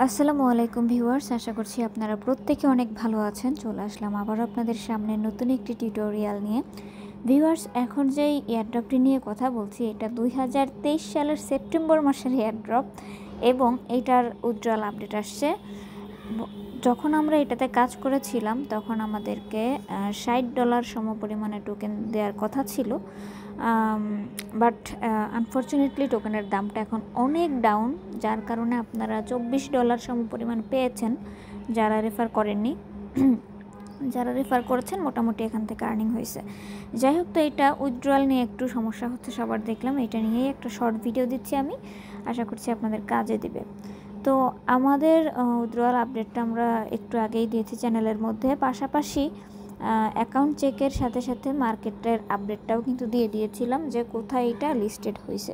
আসসালামু আলাইকুম ভিউয়ার্স, আশা করছি আপনারা প্রত্যেকে অনেক ভালো আছেন। চলে আসলাম আবার আপনাদের সামনে নতুন একটি টিউটোরিয়াল নিয়ে। ভিউয়ার্স, এখন যেই এয়ারড্রপটি নিয়ে কথা বলছি এটা 2023 সালের সেপ্টেম্বর মাসের এয়ারড্রপ এবং এইটার উইথড্রয়াল আপডেট আসছে। যখন আমরা এটাতে কাজ করেছিলাম তখন আমাদেরকে $60 সমপরিমাণে টোকেন দেওয়ার কথা ছিল, বাট আনফর্চুনেটলি টোকেনের দামটা এখন অনেক ডাউন, যার কারণে আপনারা $24 সমপরিমাণ পেয়েছেন যারা রেফার করেননি। যারা রেফার করেছেন মোটামুটি এখান থেকে আর্নিং হয়েছে। যাই হোক, তো এটা উইথড্রয়াল নিয়ে একটু সমস্যা হচ্ছে সবার, দেখলাম। এটা নিয়েই একটা শর্ট ভিডিও দিচ্ছি আমি, আশা করছি আপনাদের কাজে দিবে। তো আমাদের উইথড্রয়াল আপডেটটা আমরা একটু আগেই দিয়েছি চ্যানেলের মধ্যে, পাশাপাশি অ্যাকাউন্ট চেকের সাথে সাথে মার্কেটের আপডেটটাও কিন্তু দিয়ে দিয়েছিলাম যে কোথায় এটা লিস্টেড হয়েছে।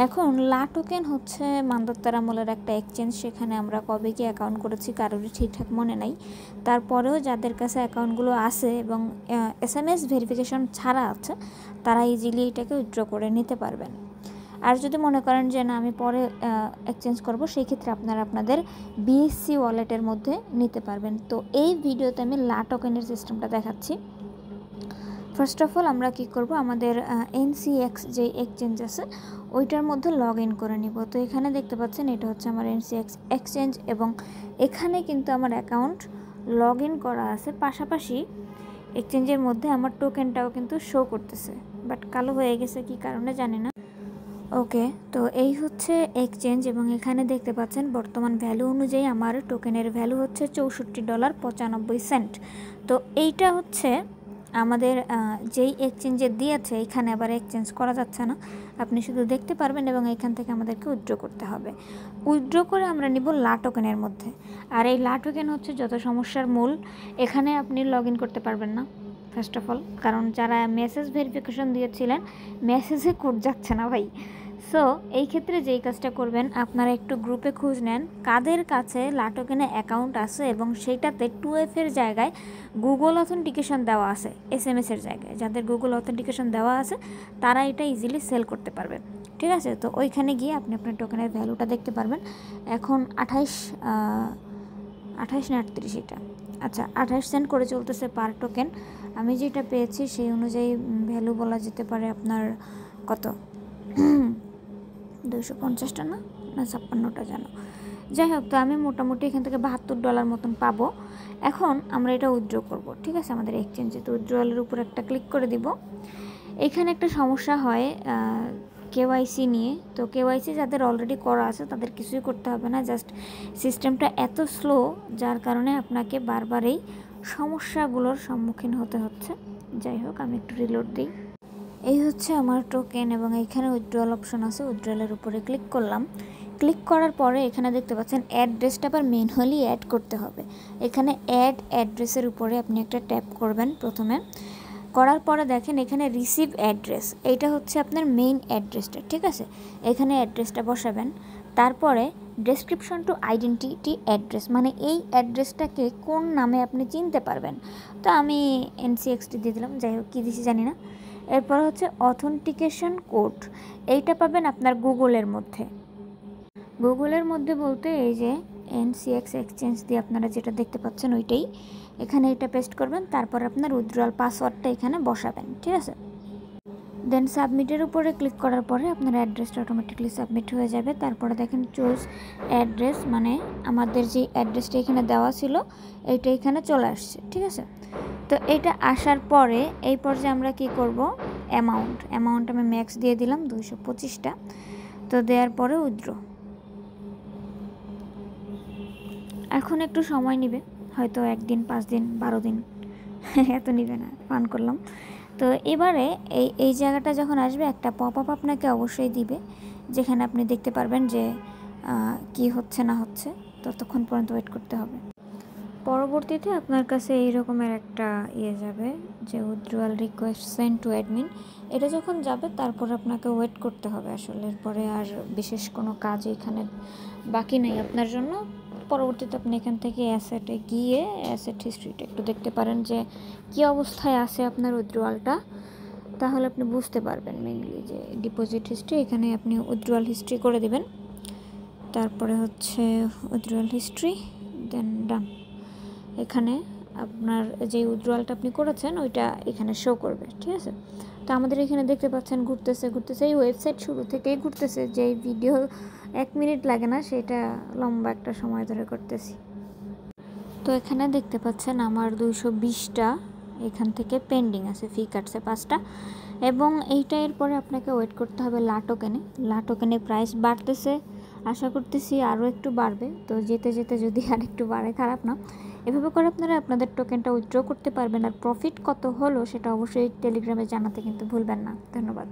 এখন লা টোকেন হচ্ছে মানদত্তার আমলের একটা এক্সচেঞ্জ, সেখানে আমরা কবে কি অ্যাকাউন্ট করেছি কারোরই ঠিকঠাক মনে নাই। তারপরেও যাদের কাছে অ্যাকাউন্টগুলো আছে এবং SMS ভেরিফিকেশন ছাড়া আছে, তারা ইজিলি এটাকে উইথড্র করে নিতে পারবেন। আর যদি মনে করেন যে না আমি পরে এক্সচেঞ্জ করব, সেই ক্ষেত্রে আপনারা আপনাদের BSC ওয়ালেটের মধ্যে নিতে পারবেন। তো এই ভিডিওতে আমি লা টোকেনের সিস্টেমটা দেখাচ্ছি। ফার্স্ট অফ অল আমরা কি করব, আমাদের NCX যে এক্সচেঞ্জ আছে ওইটার মধ্যে লগ ইন করে নিব। তো এখানে দেখতে পাচ্ছেন এটা হচ্ছে আমার NCX এক্সচেঞ্জ এবং এখানে কিন্তু আমার অ্যাকাউন্ট লগ ইন করা আছে, পাশাপাশি এক্সচেঞ্জের মধ্যে আমার টোকেনটাও কিন্তু শো করতেছে, বাট কালো হয়ে গেছে কি কারণে জানি না। ওকে, তো এই হচ্ছে এক্সচেঞ্জ এবং এখানে দেখতে পাচ্ছেন বর্তমান ভ্যালু অনুযায়ী আমার টোকেনের ভ্যালু হচ্ছে $64.95। তো এইটা হচ্ছে আমাদের যেই এক্সচেঞ্জে দিয়েছে, এখানে আবার এক্সচেঞ্জ করা যাচ্ছে না, আপনি শুধু দেখতে পারবেন এবং এখান থেকে আমাদেরকে উইথড্র করতে হবে। উইথড্র করে আমরা নিব লা টোকেনের মধ্যে। আর এই লা টোকেন হচ্ছে যত সমস্যার মূল। এখানে আপনি লগ ইন করতে পারবেন না ফার্স্ট অফ অল, কারণ যারা মেসেজ ভেরিফিকেশন দিয়েছিলেন মেসেজে কোড যাচ্ছে না ভাই। সো এই ক্ষেত্রে যেই কাজটা করবেন, আপনারা একটু গ্রুপে খোঁজ নেন কাদের কাছে লা টোকেনে অ্যাকাউন্ট আছে এবং সেইটাতে 2FA এর জায়গায় গুগল অথেন্টিকেশন দেওয়া আছে। SMS এর জায়গায় যাদের গুগল অথেন্টিকেশন দেওয়া আছে তারা এটা ইজিলি সেল করতে পারবে, ঠিক আছে? তো ওইখানে গিয়ে আপনি আপনার টোকেনের ভ্যালুটা দেখতে পারবেন। এখন 28 না 38, এটা আচ্ছা 28 সেন্ট করে চলতেছে পার টোকেন। আমি যেটা পেয়েছি সেই অনুযায়ী ভ্যালু বলা যেতে পারে আপনার কত, 250টা না 56টা যেন। যাই হোক, তো আমি মোটামুটি এখান থেকে $72 মতন পাবো। এখন আমরা এটা উইথড্র করব, ঠিক আছে? আমাদের এক্সচেঞ্জে তো উইথড্রয়ালের উপর একটা ক্লিক করে দিব। এখানে একটা সমস্যা হয় KYC নিয়ে। তো KYC যাদের অলরেডি করা আছে তাদের কিছুই করতে হবে না, জাস্ট সিস্টেমটা এত স্লো যার কারণে আপনাকে বারবার এই সমস্যাগুলোর সম্মুখীন হতে হচ্ছে। যাই হোক, আমি একটু রিলোড দিই। এই হচ্ছে আমার টোকেন এবং এইখানে উইথড্রয়াল অপশন আছে, উইথড্রয়ালের উপরে ক্লিক করলাম। ক্লিক করার পরে এখানে দেখতে পাচ্ছেন অ্যাড্রেসটা আবার ম্যানুয়ালি অ্যাড করতে হবে। এখানে অ্যাড অ্যাড্রেসের উপরে আপনি একটা ট্যাপ করবেন প্রথমে। করার পরে দেখেন এখানে রিসিভ অ্যাড্রেস, এইটা হচ্ছে আপনার মেইন অ্যাড্রেসটা, ঠিক আছে? এখানে অ্যাড্রেসটা বসাবেন। তারপরে ডেসক্রিপশন টু আইডেন্টিটি অ্যাড্রেস, মানে এই অ্যাড্রেসটাকে কোন নামে আপনি চিনতে পারবেন। তো আমি NCXT দিয়ে দিলাম, যাই হোক কী দিছি জানি না। এরপর হচ্ছে অথেন্টিকেশন কোড, এইটা পাবেন আপনার গুগলের মধ্যে। গুগলের মধ্যে বলতে এই যে NCX এক্সচেঞ্জ দিয়ে আপনারা যেটা দেখতে পাচ্ছেন ওইটাই, এখানে এটা পেস্ট করবেন। তারপর আপনার উইথড্রয়াল পাসওয়ার্ডটা এখানে বসাবেন, ঠিক আছে? দেন সাবমিটের উপরে ক্লিক করার পরে আপনার অ্যাড্রেসটা অটোমেটিকলি সাবমিট হয়ে যাবে। তারপরে দেখেন চুজ অ্যাড্রেস, মানে আমাদের যে অ্যাড্রেসটা এখানে দেওয়া ছিল এইটা এখানে চলে আসছে, ঠিক আছে? তো এটা আসার পরে এই পর্যায়ে আমরা কি করব, অ্যামাউন্ট আমি ম্যাক্স দিয়ে দিলাম 225টা। তো দেওয়ার পরে উইথড্র। এখন একটু সময় নেবে, হয়তো 1 দিন, 5 দিন, 12 দিন, এত নেবে না, ফান করলাম। তো এবারে এই জায়গাটা যখন আসবে একটা পপ আপ আপনাকে অবশ্যই দিবে, যেখানে আপনি দেখতে পারবেন যে কি হচ্ছে না হচ্ছে। ততক্ষণ পর্যন্ত ওয়েট করতে হবে। পরবর্তীতে আপনার কাছে এই রকমের একটা যাবে যে withdrawal request send to admin. এটা যখন যাবে তারপর আপনাকে ওয়েট করতে হবে আসলে। এরপরে আর বিশেষ কোনো কাজ এখানে বাকি নেই আপনার জন্য। পরবর্তীতে আপনি এখান থেকে অ্যাসেটে গিয়ে অ্যাসেট হিস্ট্রিটা একটু দেখতে পারেন যে কী অবস্থায় আছে আপনার উইথড্রয়ালটা, তাহলে আপনি বুঝতে পারবেন মেইনলি যে ডিপোজিট হিস্ট্রি, এখানে আপনি উইথড্রয়াল হিস্ট্রি করে দেবেন। তারপরে হচ্ছে উইথড্রয়াল হিস্ট্রি, দেন ডান। এখানে আপনার যে উইথড্রয়ালটা আপনি করেছেন ওইটা এখানে শো করবে, ঠিক আছে। তো আমাদের এখানে দেখতে পাচ্ছেন ঘুরতেছে এই ওয়েবসাইট শুরু থেকেই ঘুরতেছে, যেই ভিডিও 1 মিনিট লাগে না সেটা লম্বা একটা সময় ধরে করতেছি। তো এখানে দেখতে পাচ্ছেন আমার 220টা এখান থেকে পেন্ডিং আছে, ফি কাটছে 5টা, এবং এইটা এরপরে আপনাকে ওয়েট করতে হবে লা টোকেনে প্রাইস বাড়তেছে, আশা করতেছি আরও একটু বাড়বে। তো যেতে যেতে যদি আর একটু বাড়ে খারাপ না। এভাবে করে আপনারা আপনাদের টোকেনটা উইথড্র করতে পারবেন। আর প্রফিট কত হলো সেটা অবশ্যই টেলিগ্রামে জানাতে কিন্তু ভুলবেন না। ধন্যবাদ।